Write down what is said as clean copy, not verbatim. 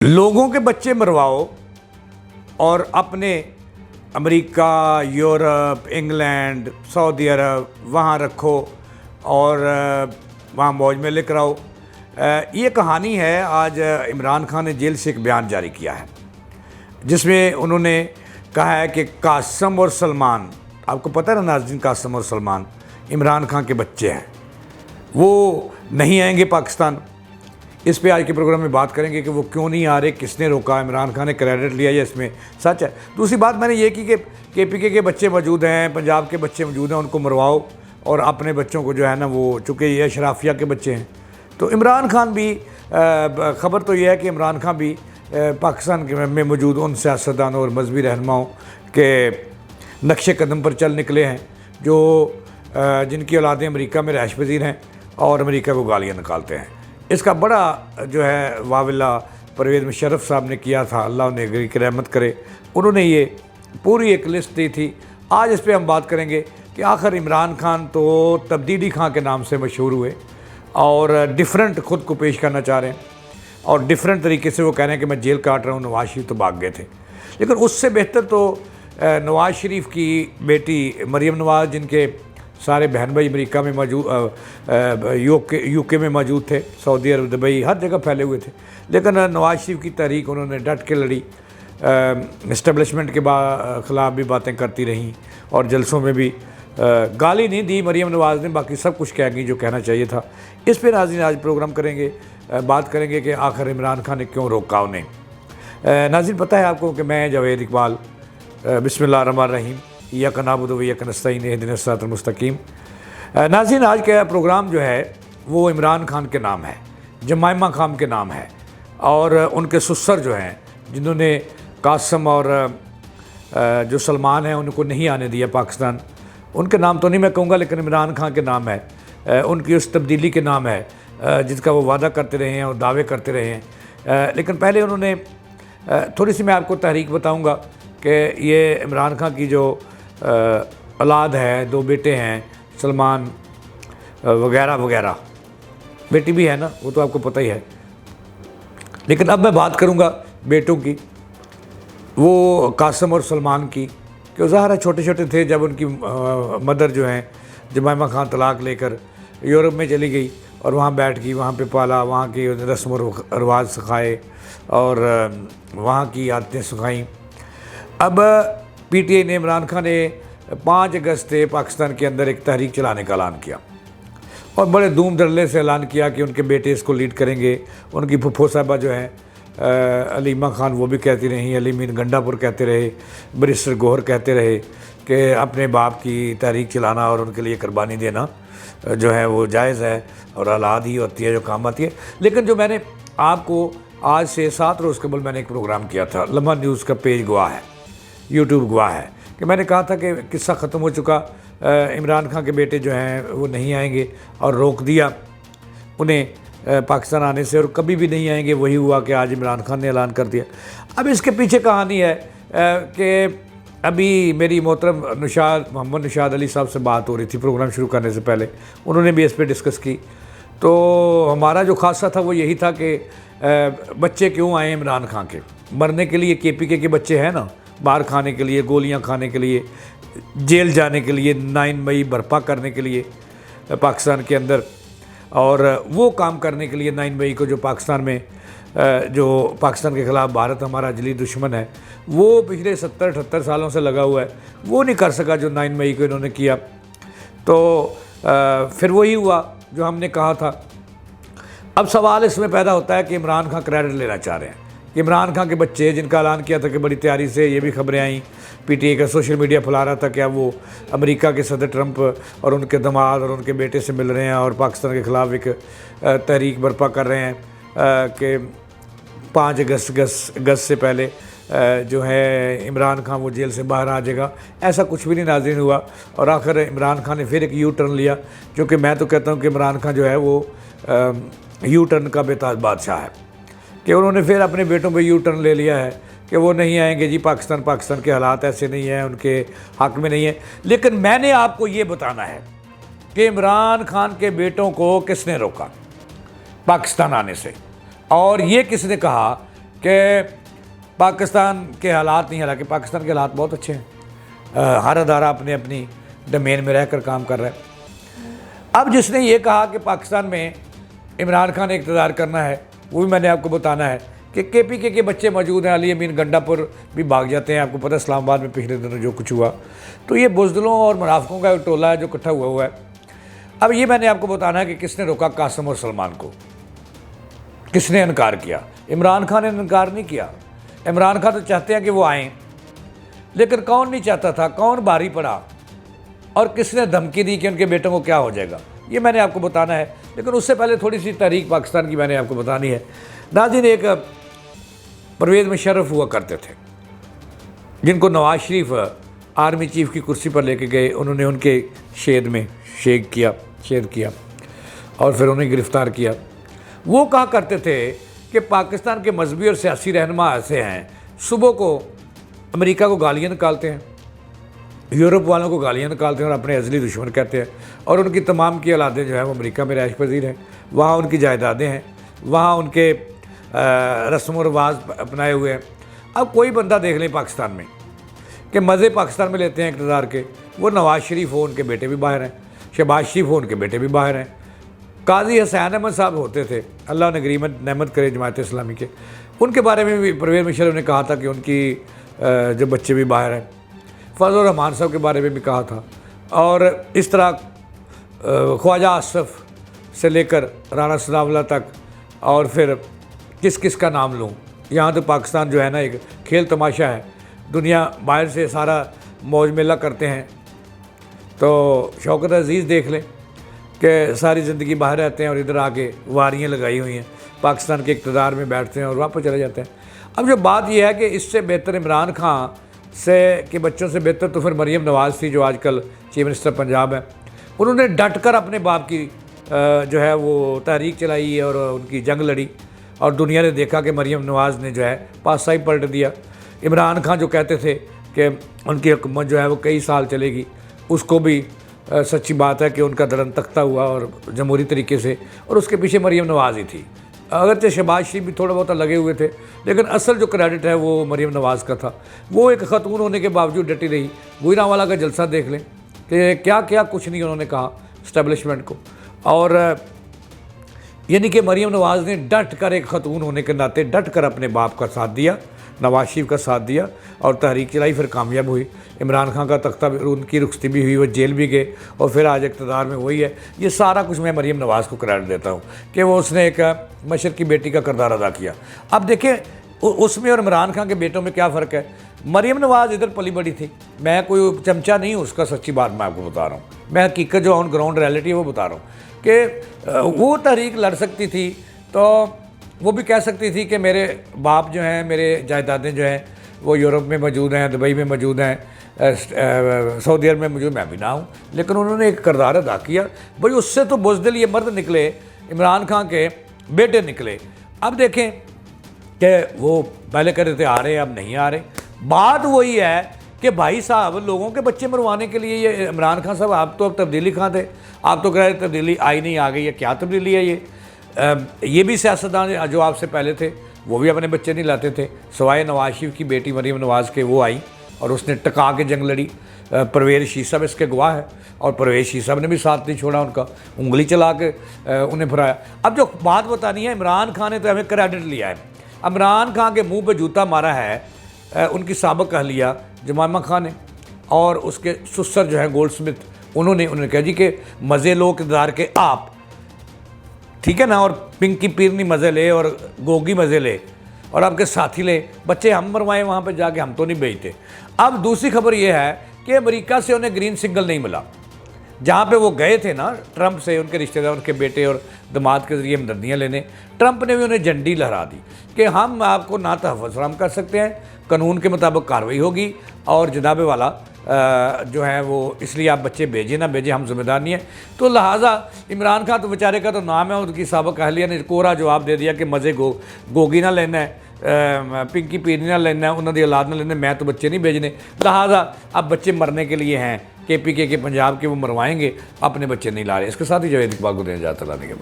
लोगों के बच्चे मरवाओ और अपने अमेरिका, यूरोप, इंग्लैंड, सऊदी अरब वहाँ रखो और वहाँ मौज में लेकर आओ। ये कहानी है। आज इमरान खान ने जेल से एक बयान जारी किया है जिसमें उन्होंने कहा है कि कासम और सलमान, आपको पता है ना नाज़रीन, कासम और सलमान इमरान खान के बच्चे हैं, वो नहीं आएंगे पाकिस्तान। इस पे आज के प्रोग्राम में बात करेंगे कि वो क्यों नहीं आ रहे, किसने रोका, इमरान खान ने क्रेडिट लिया या इसमें सच है। दूसरी बात मैंने ये की कि KPK के बच्चे मौजूद हैं, पंजाब के बच्चे मौजूद हैं, उनको मरवाओ और अपने बच्चों को जो है ना, वो चूँकि ये अशराफिया के बच्चे हैं तो इमरान खान भी, ख़बर तो ये है कि इमरान खान भी पाकिस्तान में मौजूद उन सियासतदानों और मजहबी रहनुमाओं के नक्शे कदम पर चल निकले हैं जो जिनकी औलादें अमेरिका में रहायश पज़ीर हैं और अमेरिका को गालियाँ निकालते हैं। इसका बड़ा जो है वाविला परवेज़ मुशर्रफ साहब ने किया था, अल्लाह उन्हें की रहमत करे। उन्होंने ये पूरी एक लिस्ट दी थी। आज इस पर हम बात करेंगे कि आखिर इमरान खान तो तब्दीली खां के नाम से मशहूर हुए और डिफरेंट ख़ुद को पेश करना चाह रहे हैं और डिफरेंट तरीके से वो कह रहे हैं कि मैं जेल काट रहा हूँ, नवाज़ शरीफ तो भाग गए थे। लेकिन उससे बेहतर तो नवाज़ शरीफ की बेटी मरीम नवाज़, जिनके सारे बहन भाई अमेरिका में मौजूद, UK में मौजूद थे, सऊदी अरब, दुबई, हर जगह फैले हुए थे। लेकिन नवाज़ शरीफ की तहरीक उन्होंने डट के लड़ी, इस्टेब्लिशमेंट के ख़िलाफ़ भी बातें करती रहीं और जलसों में भी गाली नहीं दी मरीम नवाज़ ने, बाकी सब कुछ कह गई जो कहना चाहिए था। इस पर नाज़रीन आज प्रोग्राम करेंगे, बात करेंगे कि आखिर इमरान खान ने क्यों रोका उन्हें। नाज़रीन पता है आपको कि मैं जावेद इकबाल, बिस्मिल्लाहिर्रहमानिर्रहीम, इय्याका नअबुदु व इय्याका नस्तईन इहदिनस सिरातल मुस्तकीम। नाज़रीन आज का प्रोग्राम जो है वो इमरान खान के नाम है, जमाइमा खान के नाम है और उनके ससुर जो हैं जिन्होंने कासम और जो सलमान हैं उनको नहीं आने दिया पाकिस्तान, उनके नाम तो नहीं मैं कहूँगा, लेकिन इमरान खान के नाम है, उनकी उस तब्दीली के नाम है जिसका वो वादा करते रहे हैं और दावे करते रहे हैं। लेकिन पहले उन्होंने थोड़ी सी मैं आपको तहरीक बताऊँगा कि ये इमरान खान की जो औलाद है, 2 बेटे हैं, सलमान वगैरह वगैरह, बेटी भी है ना, वो तो आपको पता ही है। लेकिन अब मैं बात करूँगा बेटों की, वो कासम और सलमान की, कि ज़ाहिर है छोटे छोटे थे जब उनकी मदर जो हैं जमाइमा खान तलाक लेकर यूरोप में चली गई और वहाँ बैठ गई, वहाँ पे पाला, वहाँ की रस्म और रिवाज सिखाए और वहाँ की आदतें सिखाई। अब PTI ने, इमरान खान ने 5 अगस्त से पाकिस्तान के अंदर एक तहरीक चलाने का ऐलान किया और बड़े धूम धड़ल्ले से ऐलान किया कि उनके बेटे इसको लीड करेंगे। उनकी फुफ्फो साहबा जो हैं अलीमा खान, वो भी कहती रहीं, अली मीन गंडापुर कहते रहे, बैरिस्टर गौहर कहते रहे कि अपने बाप की तहरीक चलाना और उनके लिए कुर्बानी देना जो है वो जायज़ है और औलाद ही होती है जो काम आती है। लेकिन जो मैंने आपको आज से 7 रोज़ कबल मैंने एक प्रोग्राम किया था, लम्हा न्यूज़ का पेज गवाह है, YouTube गवाह है, कि मैंने कहा था कि किस्सा ख़त्म हो चुका, इमरान खान के बेटे जो हैं वो नहीं आएंगे और रोक दिया उन्हें पाकिस्तान आने से और कभी भी नहीं आएंगे। वही हुआ कि आज इमरान खान ने ऐलान कर दिया। अब इसके पीछे कहानी है कि अभी मेरी मोहतरम मोहम्मद निशाद अली साहब से बात हो रही थी प्रोग्राम शुरू करने से पहले, उन्होंने भी इस पर डिस्कस की। तो हमारा जो खासा था वो यही था कि बच्चे क्यों आए इमरान खान के, मरने के लिए KPK के बच्चे हैं ना, बाहर खाने के लिए, गोलियां खाने के लिए, जेल जाने के लिए, 9 मई बर्पा करने के लिए पाकिस्तान के अंदर, और वो काम करने के लिए 9 मई को जो पाकिस्तान में जो पाकिस्तान के ख़िलाफ़ भारत हमारा जली दुश्मन है, वो पिछले 70-78 सालों से लगा हुआ है, वो नहीं कर सका जो 9 मई को इन्होंने किया। तो फिर वही हुआ जो हमने कहा था। अब सवाल इसमें पैदा होता है कि इमरान खान क्रेडिट लेना चाह रहे हैं कि इमरान खान के बच्चे, जिनका ऐलान किया था कि बड़ी तैयारी से, ये भी खबरें आई, PTI का सोशल मीडिया फैला रहा था कि अब वो अमेरिका के सदर ट्रंप और उनके दामाद और उनके बेटे से मिल रहे हैं और पाकिस्तान के ख़िलाफ़ एक तहरीक बर्पा कर रहे हैं कि 5 अगस्त से पहले जो है इमरान खान वो जेल से बाहर आ जाएगा। ऐसा कुछ भी नहीं नाज़रीन हुआ और आखिर इमरान खान ने फिर एक U-टर्न लिया, क्योंकि मैं तो कहता हूँ कि इमरान खान जो है वो U-टर्न का बेताज बादशाह है, कि उन्होंने फिर अपने बेटों पे U-टर्न ले लिया है कि वो नहीं आएंगे जी, पाकिस्तान के हालात ऐसे नहीं हैं, उनके हक़ में नहीं है। लेकिन मैंने आपको ये बताना है कि इमरान खान के बेटों को किसने रोका पाकिस्तान आने से, और ये किसने कहा कि पाकिस्तान के हालात नहीं, हालांकि पाकिस्तान के हालात बहुत अच्छे हैं, हर अदारा अपने अपनी डोमेन में रहकर काम कर रहा है। अब जिसने ये कहा कि पाकिस्तान में इमरान खान ने इक़्तिदार करना है, वो भी मैंने आपको बताना है कि KPK के बच्चे मौजूद हैं। अली अमीन गंडापुर भी भाग जाते हैं, आपको पता है इस्लामाबाद में पिछले दिनों जो कुछ हुआ। तो ये बुज़दिलों और मुनाफिकों का एक टोला है जो इकट्ठा हुआ है। अब ये मैंने आपको बताना है कि किसने रोका कासिम और सलमान को, किसने इनकार किया। इमरान खान ने इनकार नहीं किया। इमरान खान तो चाहते हैं कि वो आएँ, लेकिन कौन नहीं चाहता था, कौन भारी पड़ा और किसने धमकी दी कि उनके बेटों को क्या हो जाएगा, ये मैंने आपको बताना है। लेकिन उससे पहले थोड़ी सी तारीख पाकिस्तान की मैंने आपको बतानी है। नाज़रीन, एक परवेज़ मुशर्रफ हुआ करते थे, जिनको नवाज़ शरीफ आर्मी चीफ़ की कुर्सी पर लेके गए। उन्होंने उनके शेद में शेद किया और फिर उन्हें गिरफ़्तार किया। वो कहा करते थे कि पाकिस्तान के मजहबी और सियासी रहनुमा ऐसे हैं, सुबह को अमेरिका को गालियाँ निकालते हैं, यूरोप वालों को गालियाँ निकालते हैं और अपने अज़ली दुश्मन कहते हैं, और उनकी तमाम की औलादें जो है वो अमेरिका में रैश पजीर हैं, वहाँ उनकी जायदादें हैं, वहाँ उनके रस्म व रवाज अपनाए हुए हैं। अब कोई बंदा देख लें पाकिस्तान में कि मज़े पाकिस्तान में लेते हैं इक़्तिदार के, वो नवाज़ शरीफ हो उनके बेटे भी बाहर हैं, शहबाज शरीफ हो उनके बेटे भी बाहर हैं, काजी हसैन अहमद साहब होते थे, अल्लाह ने गरीमत नेमत करे जमात इस्लामी के, उनके बारे में भी परवेज़ मुशर्रफ ने कहा था कि उनकी जो बच्चे भी बाहर हैं। फजल रहमान साहब के बारे में भी कहा था। और इस तरह ख्वाजा आसफ से लेकर राना सनाउल्लाह तक, और फिर किस किस का नाम लूँ। यहाँ तो पाकिस्तान जो है ना एक खेल तमाशा है, दुनिया बाहर से सारा मौज मेला करते हैं। तो शौकत अज़ीज़ देख लें कि सारी ज़िंदगी बाहर रहते हैं और इधर आके वारियाँ लगाई हुई हैं, पाकिस्तान के इक़्तिदार में बैठते हैं और वापस चले जाते हैं। अब जो बात यह है कि इससे बेहतर इमरान खान से के बच्चों से बेहतर तो फिर मरीम नवाज़ थी, जो आजकल चीफ मिनिस्टर पंजाब है। उन्होंने डट कर अपने बाप की जो है वो तहरीक चलाई है और उनकी जंग लड़ी, और दुनिया ने देखा कि मरीम नवाज़ ने जो है पासा ही पलट दिया। इमरान खान जो कहते थे कि उनकी हुकूमत जो है वो कई साल चलेगी, उसको भी सच्ची बात है कि उनका दरन तख्ता हुआ और जमहूरी तरीके से, और उसके पीछे मरीम नवाज़ ही थी। अगरचे शहबाज शरीफ भी थोड़ा बहुत लगे हुए थे, लेकिन असल जो क्रेडिट है वो मरीम नवाज़ का था। वो एक ख़तून होने के बावजूद डटी रही। गुजरांवाला का जलसा देख लें कि क्या क्या कुछ नहीं उन्होंने कहा इस्टेब्लिशमेंट को, और यानी कि मरीम नवाज़ ने डट कर एक ख़तून होने के नाते डट कर अपने बाप का साथ दिया, नवाज शरीफ का साथ दिया और तहरीक चलाई, फिर कामयाब हुई। इमरान खान का तख्ता उनकी रुखसती भी हुई, वो जेल भी गए और फिर आज इक़्तिदार में वही है। ये सारा कुछ मैं मरीम नवाज़ को क्रेडिट देता हूँ कि वो उसने एक मशरक़ की बेटी का किरदार अदा किया। अब देखें उसमें और इमरान खान के बेटों में क्या फ़र्क है। मरीम नवाज़ इधर पली बड़ी थी, मैं कोई चमचा नहीं हूँ उसका, सच्ची बात मैं आपको बता रहा हूँ, मैं हकीकत जो ऑन ग्राउंड रियलिटी है वो बता रहा हूँ कि वो तहरीक लड़ सकती थी, तो वो भी कह सकती थी कि मेरे बाप जो हैं, मेरे जायदादें जो हैं वो यूरोप में मौजूद हैं, दुबई में मौजूद हैं, सऊदी अरब में मौजूद, मैं भी ना हूँ। लेकिन उन्होंने एक किरदार अदा किया। भाई उससे तो बुज़दिल ये मर्द निकले, इमरान खान के बेटे निकले। अब देखें कि वो पहले कह रहे थे आ रहे, अब नहीं आ रहे। बात वही है कि भाई साहब लोगों के बच्चे मरवाने के लिए ये इमरान खान साहब, आप तो अब तब्दीली खां थे, आप तो कह रहे तब्दीली आई नहीं, आ गई है। क्या तब्दीली है ये भी सियासतदान जो आपसे पहले थे वो भी अपने बच्चे नहीं लाते थे, सवाए नवाज शरीफ की बेटी मरीम नवाज़ के वो आई और उसने टका के जंग लड़ी। परवेज़ शीर साहब इसके गवाह है, और परवेज़ शीर साहब ने भी साथ नहीं छोड़ा उनका, उंगली चला के उन्हें फिराया। अब जो बात बतानी है, इमरान खान ने तो हमें क्रेडिट लिया है। इमरान खान के मुँह पर जूता मारा है उनकी साबिक अहलिया जमामा खान ने, और उसके सुसर जो है गोल्ड स्मिथ, उन्होंने कहा जी कि मज़े लो किरदार के आप, ठीक है ना, और पिंकी पीरनी मज़े ले और गोगी मज़े ले और आपके साथी ले, बच्चे हम मरवाएं वहाँ पे जाके, हम तो नहीं बेचते। अब दूसरी खबर ये है कि अमेरिका से उन्हें ग्रीन सिग्नल नहीं मिला, जहाँ पे वो गए थे ना ट्रंप से, उनके रिश्तेदार, उनके बेटे और दामाद के ज़रिए हमदर्दियाँ लेने। ट्रंप ने भी उन्हें झंडी लहरा दी कि हम आपको ना तहफ़्फ़ुज़ फराहम कर सकते हैं, कानून के मुताबिक कार्रवाई होगी, और जनाबे वाला जो है वो इसलिए आप बच्चे भेजें ना भेजें, हम जिम्मेदार नहीं है। तो लिहाजा इमरान खान तो बेचारे का तो नाम है, उनकी साबिक अहलिया ने कोरा जवाब दे दिया कि मज़े गोगी ना लेना है, पिंकी पीरनी ना लेना है, उन्होंने औलाद ना लेना, मैं तो बच्चे नहीं भेजने। लिहाजा अब बच्चे मरने के लिए हैं, KPK के पंजाब के वो मरवाएंगे, अपने बच्चे नहीं ला रहे। इसके साथ ही जावेद इकबाल को दें इजाज़त, लाने के बाद।